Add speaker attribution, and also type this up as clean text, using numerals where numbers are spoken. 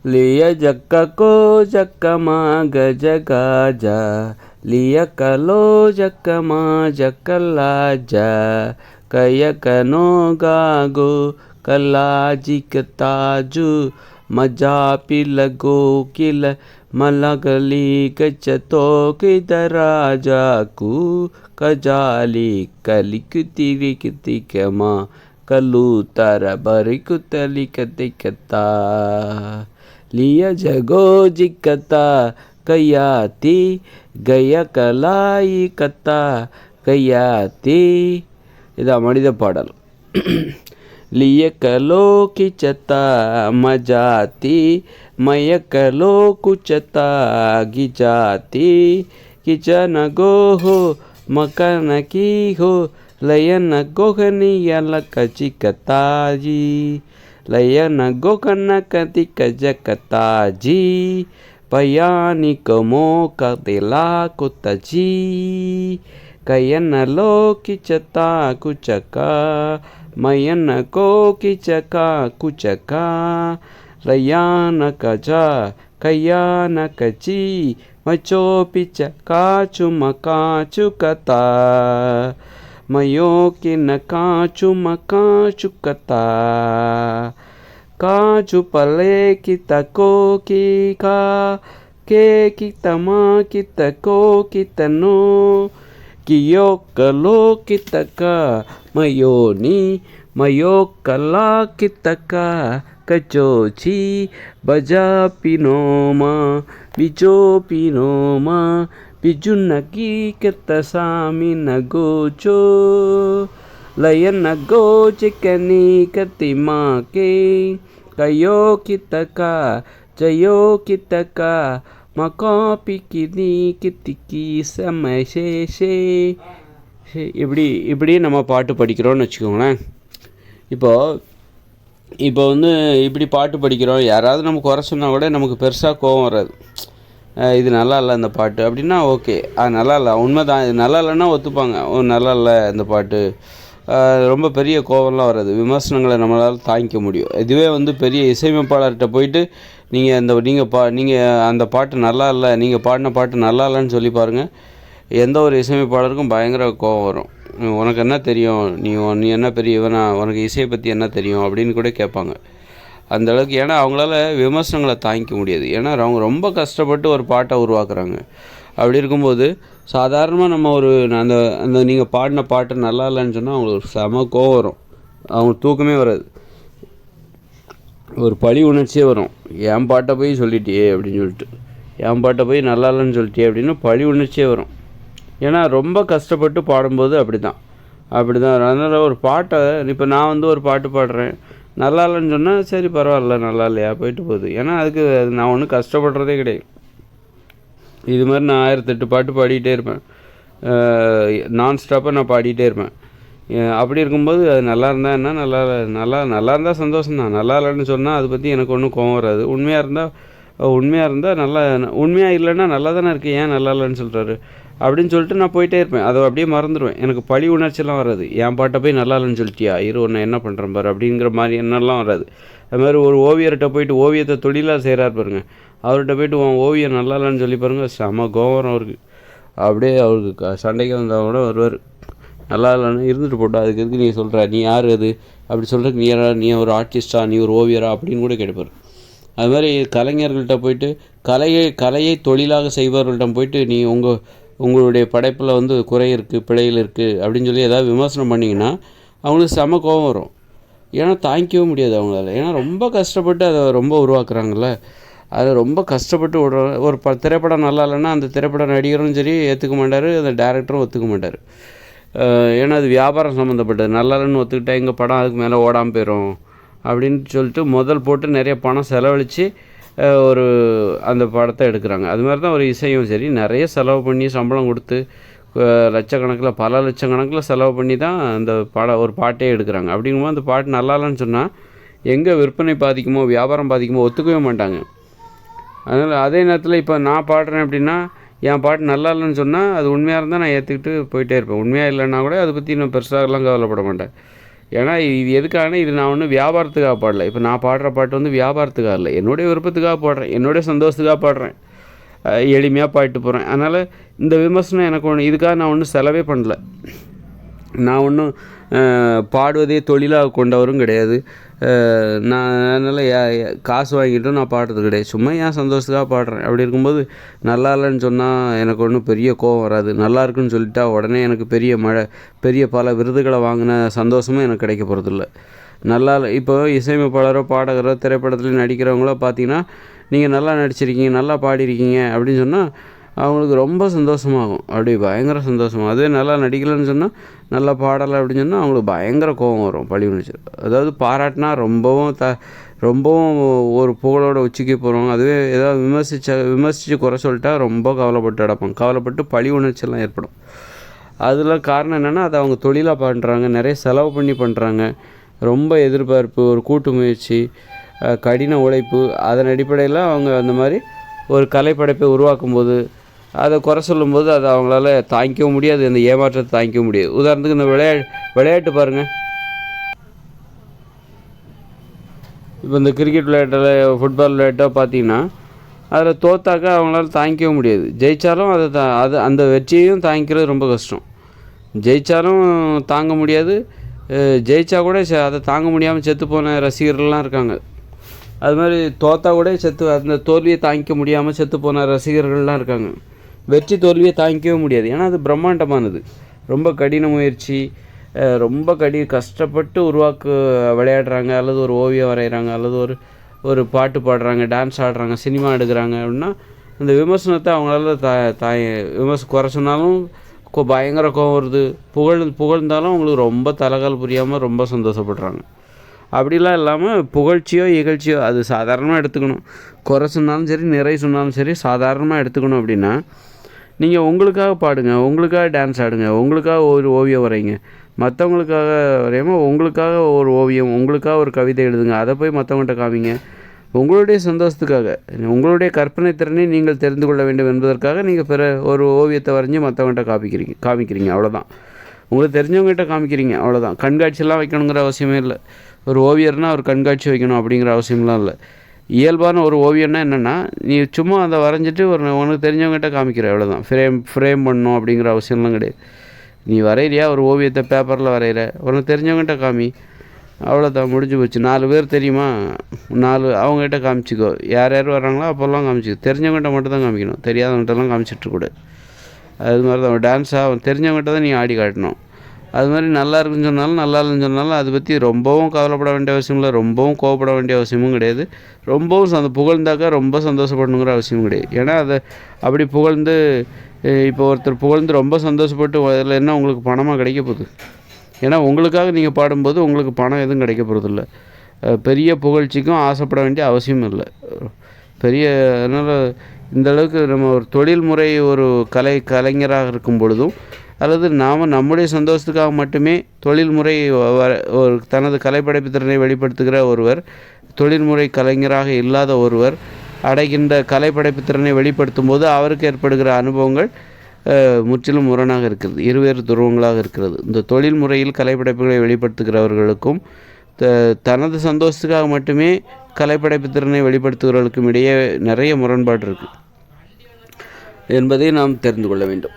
Speaker 1: లియ జక్కకో జక్కమా గజ గాజ లియ కలో జక్కమా జక్కలాజ కయకనో గాగో కలాజికతాజు మజా పిలగో కిల మలగలి గచ్చతో కిదరాజాకు కజాలి కలికుతిరికితికమా కలు తర బరికుతలికతికతా లియ జగో జిక్కతా கயாத்தி கய கலாயி கத்தா கயாத்தி இதான் மனித பாடல். லியக்கலோ கிச்சத்தா மஜாத்தி மயக்கலோ குச்சத்தா கிஜாத்தி கிச்சனகோ ஹோ மக்கனகி ஹோ லயனகோ கனியல கச்சிக்கத்தாஜி லயனகோ கனகதி கஜகத்தாஜி பயானிகமோ கதிலா குத்தஜி கயனலோ கிச்சத்தா குச்சக்கா மயனகோ கிச்சக்கா குச்சக்கா ரயான கஜா கயான கச்சி மச்சோ பிச்ச காச்சு மகாச்சு கதா மயோ கின காச்சு மகாச்சு கதா காச்சு பலே கித்தகோ கிகா கே கித்தமா கித்தகோ கித்தனோ கியோ கலோ கித்தக்கா மயோனி மயோ கலா கித்தக்கா கச்சோச்சி பஜா பினோமா பிஜோ பினோமா பிஜுன்னகி கத்தசாமி நகோச்சோ லயனகோ சிக்கனி கத்திமா கே கயோ கித்தக்கா ஜயோ கித்தக்கா மக்கா பிக்கினி கித்திக்கி சமசேஷே. இப்படி நம்ம பாட்டு படிக்கிறோன்னு வச்சுக்கோங்களேன். இப்போ வந்து இப்படி பாட்டு படிக்கிறோம், யாராவது நம்ம குறை சொன்னால் கூட நமக்கு பெருசாக கோபம் வராது. இது நல்லா இல்லை இந்த பாட்டு அப்படின்னா ஓகே, அது நல்லா இல்லை, உண்மை தான், இது நல்லா இல்லைன்னா ஒத்துப்பாங்க, நல்லா இல்லை இந்த பாட்டு. ரொம்ப பெரிய கோபம்லாம் வராது, விமர்சனங்களை நம்மளால் தாங்கிக்க முடியும். இதுவே வந்து பெரிய இசையமைப்பாளர்கிட்ட போயிட்டு நீங்கள் அந்த பாட்டு நல்லா இல்லை, நீங்கள் பாடின பாட்டு நல்லா இல்லைன்னு சொல்லி பாருங்கள், எந்த ஒரு இசையமைப்பாளருக்கும் பயங்கர கோபம் வரும். உனக்கு என்ன தெரியும், நீ என்ன பெரிய இவனா, உனக்கு இசையை பற்றி என்ன தெரியும் அப்படின்னு கூட கேட்பாங்க. அந்தளவுக்கு, ஏன்னா அவங்களால விமர்சனங்களை தாங்கிக்க முடியாது. ஏன்னா அவங்க ரொம்ப கஷ்டப்பட்டு ஒரு பாட்டை உருவாக்குறாங்க. அப்படி இருக்கும்போது சாதாரணமாக நம்ம அந்த நீங்கள் பாடின பாட்டு நல்லா இல்லைன்னு சொன்னால் அவங்களுக்கு செம கோவம் வரும், அவங்களுக்கு தூக்கமே வராது, ஒரு பழி உணர்ச்சியே வரும். என் பாட்டை போய் சொல்லிட்டியே அப்படின்னு சொல்லிட்டு, என் பாட்டை போய் நல்லா இல்லைன்னு சொல்லிட்டியே அப்படின்னு பழி உணர்ச்சியே வரும். ஏன்னா ரொம்ப கஷ்டப்பட்டு பாடும்போது அப்படி தான். அதனால் ஒரு பாட்டை, இப்போ நான் வந்து ஒரு பாட்டு பாடுறேன், நல்லா இல்லைன்னு சொன்னால் சரி பரவாயில்ல, நல்லா இல்லையா போயிட்டு போகுது. ஏன்னா அதுக்கு நான் ஒன்றும் கஷ்டப்படுறதே கிடையாது. இது மாதிரி நான் 1008 பாட்டு பாடிக்கிட்டே இருப்பேன், நான் ஸ்டாப்பாக நான் பாடிக்கிட்டே இருப்பேன். அப்படி இருக்கும்போது அது நல்லா இருந்தால் என்ன, நல்லா இருந்தால் சந்தோஷம்தான். நல்லா இல்லைன்னு சொன்னால் அதை பற்றி எனக்கு ஒன்றும் கோவம் வராது. உண்மையாக இருந்தால் நல்லா, உண்மையாக இல்லைன்னா நல்லா தானே இருக்குது, ஏன் நல்லா இல்லைன்னு சொல்கிறாரு அப்படின்னு சொல்லிட்டு நான் போயிட்டே இருப்பேன். அதை அப்படியே மறந்துடுவேன். எனக்கு பழி உணர்ச்சியெல்லாம் வராது. என் பாட்டை போய் நல்லா இல்லைன்னு சொல்லிட்டியா, ஒன்று என்ன பண்ணுறேன் பாரு அப்படிங்கிற மாதிரி எண்ணெல்லாம் வராது. அது மாதிரி ஒரு ஓவியர்கிட்ட போயிட்டு ஓவியத்தை தொழிலாக செய்கிறார் பாருங்க, அவர்கிட்ட போய்ட்டு உன் ஓவியம் நல்லா இல்லைன்னு சொல்லி பாருங்கள், செம கோவம் அவருக்கு. அப்படியே அவருக்கு சண்டைக்கு வந்தால் கூட வருவார். நல்லா இல்லைன்னு இருந்துட்டு போட்டா, அதுக்கு எதுக்கு நீ சொல்கிற, நீ யார் அது அப்படி சொல்கிறதுக்கு, நீ ஒரு ஆர்டிஸ்டா, நீ ஒரு ஓவியரா அப்படின்னு கூட கேட்பார். அது மாதிரி கலைஞர்கள்ட்ட போயிட்டு கலையை தொழிலாக செய்பவர்கள்ட்ட போயிட்டு நீ உங்களுடைய படைப்பில் வந்து குறை இருக்குது, பிழைகள் இருக்குது அப்படின்னு சொல்லி ஏதாவது விமர்சனம் பண்ணிங்கன்னா அவங்களுக்கு செம கோபம் வரும். ஏன்னா தாங்கிக்கவே முடியாது அவங்களால. ஏன்னா ரொம்ப கஷ்டப்பட்டு அதை ரொம்ப உருவாக்குறாங்கல்ல, அதை ரொம்ப கஷ்டப்பட்டு ஒரு திரைப்படம் நல்லா இல்லைன்னா அந்த திரைப்பட நடிகரும் சரி ஏற்றுக்க மாட்டார், அந்த டேரக்டரும் ஒத்துக்க மாட்டார். ஏன்னா அது வியாபாரம் சம்மந்தப்பட்டது. நல்லா இல்லைன்னு ஒத்துக்கிட்டால் எங்கள் படம் அதுக்கு மேலே ஓடாமல் போயிடும் அப்படின்னு சொல்லிட்டு முதல் போட்டு நிறைய பணம் செலவழித்து அந்த படத்தை எடுக்கிறாங்க. அது மாதிரி தான் ஒரு இசையும் சரி, நிறைய செலவு பண்ணி சம்பளம் கொடுத்து லட்சக்கணக்கில் பல லட்சக்கணக்கில் செலவு பண்ணி தான் அந்த ஒரு பாட்டே எடுக்கிறாங்க. அப்படிங்கும்போது அந்த பாட்டு நல்லா இல்லைன்னு சொன்னால் எங்கே விற்பனை பாதிக்குமோ, வியாபாரம் பாதிக்குமோ ஒத்துக்கவே மாட்டாங்க. அதனால் அதே நேரத்தில் இப்போ நான் பாடுறேன் அப்படின்னா என் பாட்டு நல்லா இல்லைன்னு சொன்னால் அது உண்மையாக இருந்தால் நான் ஏற்றுக்கிட்டு போயிட்டே இருப்பேன். உண்மையாக இல்லைன்னா கூட அதை பற்றி நான் பெருசாகலாம் கவலைப்பட மாட்டேன். ஏன்னா இது எதுக்கான இது நான் ஒன்றும் வியாபாரத்துக்காக பாடல. இப்போ நான் பாடுற பாட்டு வந்து வியாபாரத்துக்காக இல்லை, என்னுடைய விருப்பத்துக்காக பாடுறேன், என்னுடைய சந்தோஷத்துக்காக பாடுறேன், எளிமையாக பாடிட்டு போகிறேன். அதனால் இந்த விமர்சனம் எனக்கு ஒன்று, இதுக்காக நான் ஒன்றும் செலவே பண்ணல. நான் ஒன்றும் பாடுவதே தொழிலாக கொண்டவரும் கிடையாது. நான் அதனால் காசு வாங்கிட்டும் நான் பாடுறது கிடையாது. சும்மா என் சந்தோஷத்துக்காக பாடுறேன். அப்படி இருக்கும்போது நல்லா இல்லைன்னு சொன்னால் எனக்கு ஒன்றும் பெரிய கோவம் வராது. நல்லா இருக்குன்னு சொல்லிட்டா உடனே எனக்கு பெரிய பல விருதுகளை வாங்கின சந்தோஷமும் எனக்கு கிடைக்க போகிறதில்ல. நல்லா இப்போ இசையமைப்பாளரோ பாடகரோ திரைப்படத்தில் நடிக்கிறவங்களோ பார்த்தீங்கன்னா, நீங்கள் நல்லா நடிச்சிருக்கீங்க, நல்லா பாடிருக்கீங்க அப்படின்னு சொன்னால் அவங்களுக்கு ரொம்ப சந்தோஷமாகும். அப்படி பயங்கர சந்தோஷமாகும். அதுவே நல்லா நடிக்கலைன்னு சொன்னால், நல்லா பாடலை அப்படின்னு சொன்னால் அவங்களுக்கு பயங்கர கோபம் வரும், பழி உணர்ச்சி. அதாவது பாராட்டினா ரொம்பவும் ஒரு புகழோட உச்சிக்கு போகிறோம். அதுவே ஏதாவது விமர்சித்து குறை சொல்லிட்டா ரொம்ப கவலைப்பட்டு அடைப்பாங்க. கவலைப்பட்டு பழி உணர்ச்சியெல்லாம் ஏற்படும். அதில் காரணம் என்னென்னா, அதை அவங்க தொழிலாக பண்ணுறாங்க, நிறைய செலவு பண்ணி பண்ணுறாங்க. ரொம்ப எதிர்பார்ப்பு, ஒரு கூட்டு முயற்சி, கடின உழைப்பு, அதன் அடிப்படையில் அவங்க அந்த மாதிரி ஒரு கலைப்படைப்பை உருவாக்கும்போது அதை குறை சொல்லும்போது அதை அவங்களால தாங்கிக்கவும் முடியாது, அந்த ஏமாற்றத்தை தாங்கிக்கவும் முடியாது. உதாரணத்துக்கு இந்த விளையாட்டு பாருங்கள். இப்போ இந்த கிரிக்கெட் விளையாட்டில், ஃபுட்பால் விளையாட்டோ பார்த்தீங்கன்னா, அதில் தோத்தாக்கா அவங்களால தாங்கிக்கவும் முடியாது. ஜெயித்தாலும் அது அந்த வெற்றியையும் தாங்கிக்கிறது ரொம்ப கஷ்டம். ஜெயித்தாலும் தாங்க முடியாது, ஜெயித்தா கூட அதை தாங்க முடியாமல் செத்து போன ரசிகர்கள்லாம் இருக்காங்க. அது மாதிரி தோத்தா கூட அந்த தோல்வியை தாங்கிக்க முடியாமல் செத்து போன ரசிகர்கள்லாம் இருக்காங்க. வெற்றி தோல்வியை தாங்கிக்கவே முடியாது. ஏன்னா அது பிரம்மாண்டமானது, ரொம்ப கடின முயற்சி, ரொம்ப கஷ்டப்பட்டு விளையாடுறாங்க, அல்லது ஒரு ஓவியம் வரைகிறாங்க, அல்லது ஒரு பாட்டு பாடுறாங்க, டான்ஸ் ஆடுறாங்க, சினிமா எடுக்கிறாங்க அப்படின்னா அந்த விமர்சனத்தை அவங்களால குறை சொன்னாலும் பயங்கர கோவம் வருது, புகழ்ந்தாலும் அவங்களுக்கு ரொம்ப தலைகால் புரியாமல் ரொம்ப சந்தோஷப்படுறாங்க. அப்படிலாம் இல்லாமல் புகழ்ச்சியோ இகழ்ச்சியோ அது சாதாரணமாக எடுத்துக்கணும். குறை சொன்னாலும் சரி, நிறை சொன்னாலும் சரி, சாதாரணமாக எடுத்துக்கணும். அப்படின்னா நீங்கள் உங்களுக்காக பாடுங்க, உங்களுக்காக டான்ஸ் ஆடுங்க, உங்களுக்காக ஒரு ஓவியம் வரைங்க. மற்றவங்களுக்காக வரையாமல் உங்களுக்காக ஒரு ஓவியம், உங்களுக்காக ஒரு கவிதை எழுதுங்க, அதை போய் மற்றவங்கள்ட்ட காமிங்க. உங்களுடைய சந்தோஷத்துக்காக, உங்களுடைய கற்பனை திறனை நீங்கள் தெரிந்து கொள்ள வேண்டும் என்பதற்காக நீங்கள் ஒரு ஓவியத்தை வரைஞ்சி மற்றவங்கள்ட்ட காமிக்கிறீங்க, அவ்வளோதான். உங்களுக்கு தெரிஞ்சவங்ககிட்ட காமிக்கிறீங்க, அவ்வளோதான். கண்காட்சியெல்லாம் வைக்கணுங்கிற அவசியமே இல்லை. ஒரு ஓவியர்னால் ஒரு கண்காட்சி வைக்கணும் அப்படிங்கிற அவசியம்லாம் இல்லை. இயல்பான ஒரு ஓவியம்னா என்னென்னா, நீ சும்மா அதை வரைஞ்சிட்டு உனக்கு தெரிஞ்சவங்ககிட்ட காமிக்கிற, அவ்வளோதான். ஃப்ரேம் பண்ணணும் அப்படிங்கிற அவசியம்லாம் கிடையாது. நீ வரைகிறியா, ஒரு ஓவியத்தை பேப்பரில் வரைகிற, உனக்கு தெரிஞ்சவங்ககிட்ட காமி, அவ்வளோதான், முடிஞ்சு போச்சு. 4 பேர் தெரியுமா, 4 அவங்ககிட்ட காமிச்சிக்கோ. யார் வராங்களோ அப்போல்லாம் காமிச்சிக்கோ. தெரிஞ்சவங்ககிட்ட மட்டும் தான் காமிக்கணும், தெரியாதவங்ககிட்டலாம் காமிச்சிட்ருக்கூடாது. அது மாதிரி தான் டான்ஸாக தெரிஞ்சவங்ககிட்ட தான் நீ ஆடி காட்டணும். அது மாதிரி நல்லா இருக்குன்னு சொன்னாலும் நல்லா இல்லைன்னு சொன்னாலும் அதை பற்றி ரொம்பவும் கவலைப்பட வேண்டிய அவசியம் இல்லை, ரொம்பவும் கோவப்பட வேண்டிய அவசியமும் கிடையாது. ரொம்பவும் புகழ்ந்தாக்கா ரொம்ப சந்தோஷப்படணுங்கிற அவசியமும் கிடையாது. ஏன்னா அதை அப்படி புகழ்ந்து, இப்போ ஒருத்தர் புகழ்ந்து ரொம்ப சந்தோஷப்பட்டு அதில் என்ன உங்களுக்கு பணமாக கிடைக்க போகுது? ஏன்னா உங்களுக்காக நீங்கள் பாடும்போது உங்களுக்கு பணம் எதுவும் கிடைக்க போகிறதில்ல. பெரிய புகழ்ச்சிக்கும் ஆசைப்பட வேண்டிய அவசியம் இல்லை. அதனால் இந்த அளவுக்கு நம்ம ஒரு தொழில்முறை ஒரு கலைஞராக இருக்கும் பொழுதும், அல்லது நாம் நம்முடைய சந்தோஷத்துக்காக மட்டுமே தொழில்முறை ஒரு தனது கலைப்படைப்பு திறனை வெளிப்படுத்துகிற ஒருவர், தொழில்முறை கலைஞராக இல்லாத ஒருவர் அடைகின்ற கலைப்படைப்பு திறனை வெளிப்படுத்தும் போது அவருக்கு ஏற்படுகிற அனுபவங்கள் முற்றிலும் முரணாக இருக்கிறது, இருவேறு துருவங்களாக இருக்கிறது. இந்த தொழில் முறையில் கலைப்படைப்புகளை வெளிப்படுத்துகிறவர்களுக்கும் தனது சந்தோஷத்துக்காக மட்டுமே கலைப்படைப்பு திறனை வெளிப்படுத்துகிறவர்களுக்கும் இடையே நிறைய முரண்பாடு இருக்குது என்பதை நாம் தெரிந்து கொள்ள வேண்டும்.